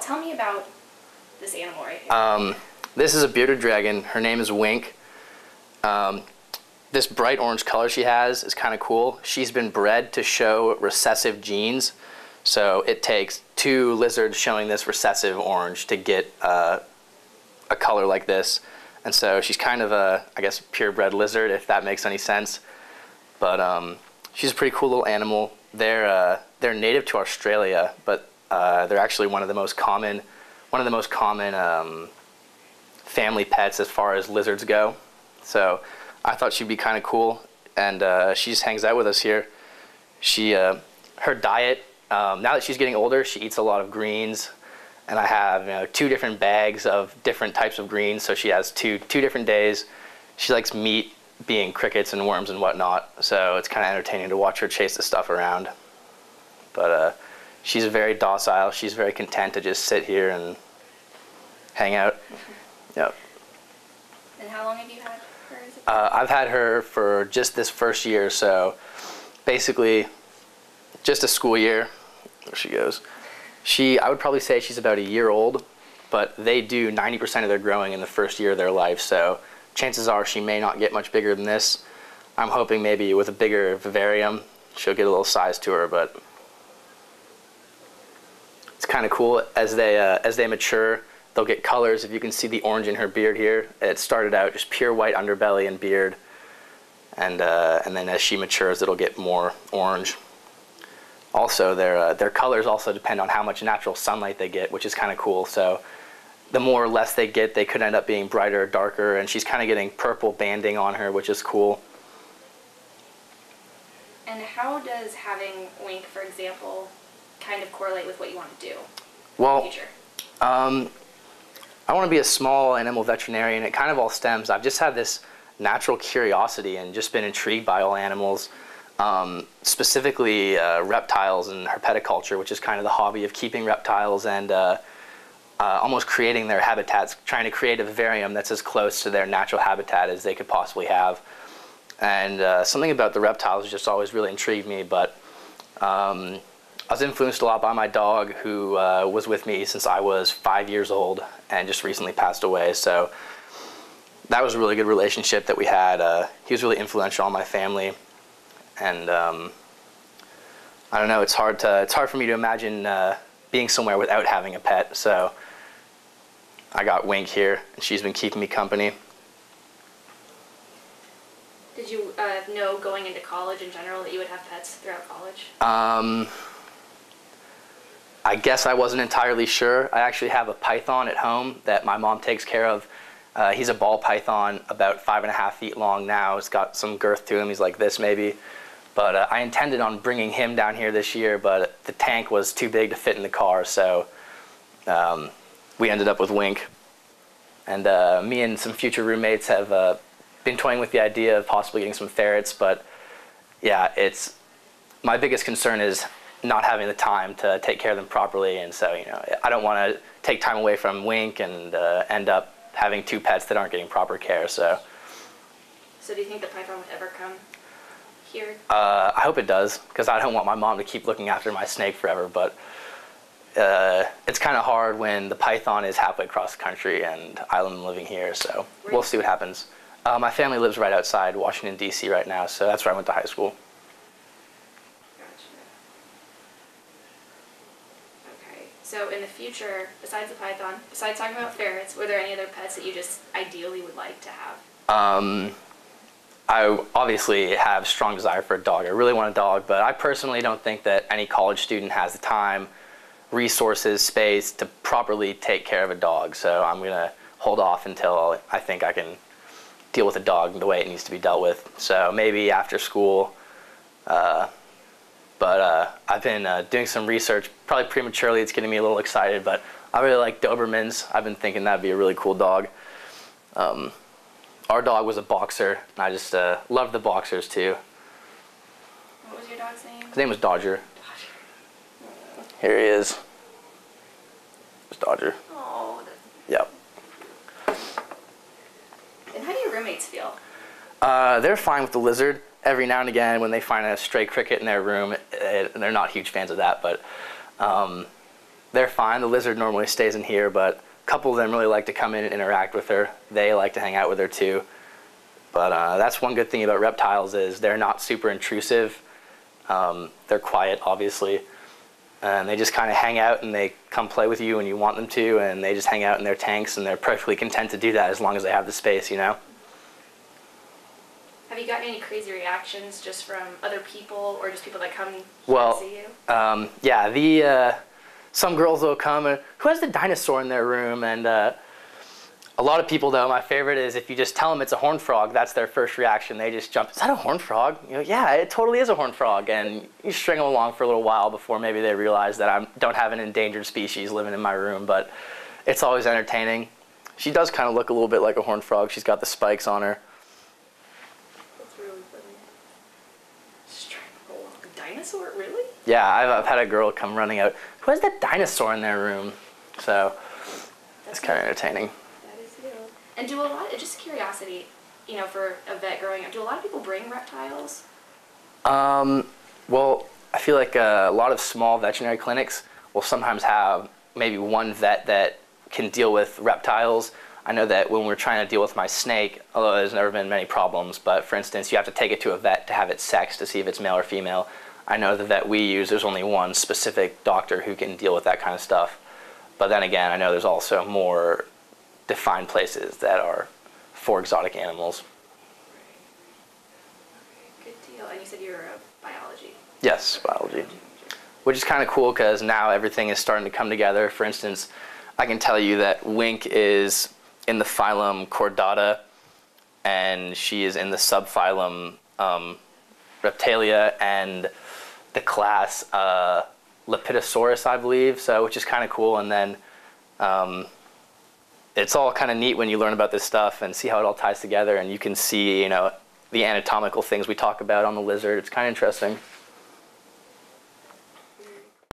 tell me about this animal right here. This is a bearded dragon. Her name is Wink. This bright orange color she has is kind of cool. She's been bred to show recessive genes. So it takes 2 lizards showing this recessive orange to get a color like this. And so she's kind of a, I guess, purebred lizard, if that makes any sense. But she's a pretty cool little animal. They're native to Australia, but they're actually one of the most common family pets as far as lizards go. So I thought she'd be kind of cool, and she just hangs out with us here. Her diet, now that she's getting older, she eats a lot of greens, and I have 2 different bags of different types of greens, so she has two different days. She likes meat, being crickets and worms and whatnot, so it's kind of entertaining to watch her chase the stuff around. But she's very docile. She's very content to just sit here and hang out. Yep. And how long have you had her? I've had her for just this first year, so basically just a school year. There she goes. I would probably say she's about a year old, but they do 90% of their growing in the first year of their life, so chances are she may not get much bigger than this. I'm hoping maybe with a bigger vivarium she'll get a little size to her, but it's kind of cool. As they mature, they'll get colors. If you can see the orange in her beard here, it started out just pure white underbelly and beard, and then as she matures, it'll get more orange. Also, their colors also depend on how much natural sunlight they get, which is kind of cool. So the more or less they get, they could end up being brighter or darker, and she's kind of getting purple banding on her, which is cool. And how does having Wink, for example, kind of correlate with what you want to do well, in the future? I want to be a small animal veterinarian. It kind of all stems. I've just had this natural curiosity and just been intrigued by all animals, specifically reptiles and herpetoculture, which is kind of the hobby of keeping reptiles and almost creating their habitats, trying to create a vivarium that's as close to their natural habitat as they could possibly have. And something about the reptiles just always really intrigued me, but I was influenced a lot by my dog, who was with me since I was 5 years old and just recently passed away. So that was a really good relationship that we had. He was really influential on my family, and I don't know. It's hard for me to imagine being somewhere without having a pet. So I got Wink here, and she's been keeping me company. Did you know going into college in general that you would have pets throughout college? I guess I wasn't entirely sure. I actually have a python at home that my mom takes care of. He's a ball python, about 5.5 feet long now. It's got some girth to him. He's like this maybe. But I intended on bringing him down here this year, but the tank was too big to fit in the car, so we ended up with Wink. And me and some future roommates have been toying with the idea of possibly getting some ferrets, but yeah, my biggest concern is not having the time to take care of them properly, and so I don't want to take time away from Wink and end up having 2 pets that aren't getting proper care. So do you think the python would ever come here? I hope it does, because I don't want my mom to keep looking after my snake forever, but it's kind of hard when the python is halfway across the country and I'm living here, so we'll see what happens. My family lives right outside Washington, D.C. right now, so that's where I went to high school. So in the future, besides the python, besides talking about ferrets, were there any other pets that you just ideally would like to have? I obviously have a strong desire for a dog. I really want a dog, but I personally don't think that any college student has the time, resources, space to properly take care of a dog. So I'm going to hold off until I think I can deal with a dog the way it needs to be dealt with. So maybe after school. But I've been doing some research, probably prematurely. It's getting me a little excited, but I really like Dobermans. I've been thinking that'd be a really cool dog. Our dog was a boxer, and I just loved the boxers too. What was your dog's name? His name was Dodger. Dodger. Here he is. It's Dodger. Oh. Yep. And how do your roommates feel? They're fine with the lizard. Every now and again, when they find a stray cricket in their room, they're not huge fans of that, but they're fine. The lizard normally stays in here, but a couple of them really like to come in and interact with her. They like to hang out with her too. But that's one good thing about reptiles is they're not super intrusive. They're quiet, obviously. And they just kind of hang out and they come play with you when you want them to, and they just hang out in their tanks, and they're perfectly content to do that as long as they have the space, you know? Have you gotten any crazy reactions just from other people or just people that come Well, to see you? yeah, some girls will come and, who has the dinosaur in their room? And a lot of people, though, my favorite is if you just tell them it's a horned frog, that's their first reaction. They just jump, is that a horned frog? You know, yeah, it totally is a horned frog. And you string them along for a little while before maybe they realize that I don't have an endangered species living in my room, but it's always entertaining. She does kind of look a little bit like a horned frog. She's got the spikes on her. That's really funny. String along. A dinosaur, really? Yeah, I've had a girl come running out, who has that dinosaur in their room? So it's kind of entertaining. And do a lot, just curiosity, you know, for a vet growing up, do a lot of people bring reptiles? Well, I feel like a lot of small veterinary clinics will sometimes have maybe one vet that can deal with reptiles. I know that when we're trying to deal with my snake, although there's never been many problems, but for instance, you have to take it to a vet to have it sexed to see if it's male or female. I know the vet we use, there's only one specific doctor who can deal with that kind of stuff. But then again, I know there's also more defined places that are for exotic animals. Good deal. And you said you were a biology. Yes, biology. Which is kind of cool because now everything is starting to come together. For instance, I can tell you that Wink is in the phylum Chordata, and she is in the subphylum Reptalia and the class Lepidosaurus, I believe. So, which is kind of cool. And then it's all kind of neat when you learn about this stuff and see how it all ties together, and you can see, you know, the anatomical things we talk about on the lizard. It's kind of interesting.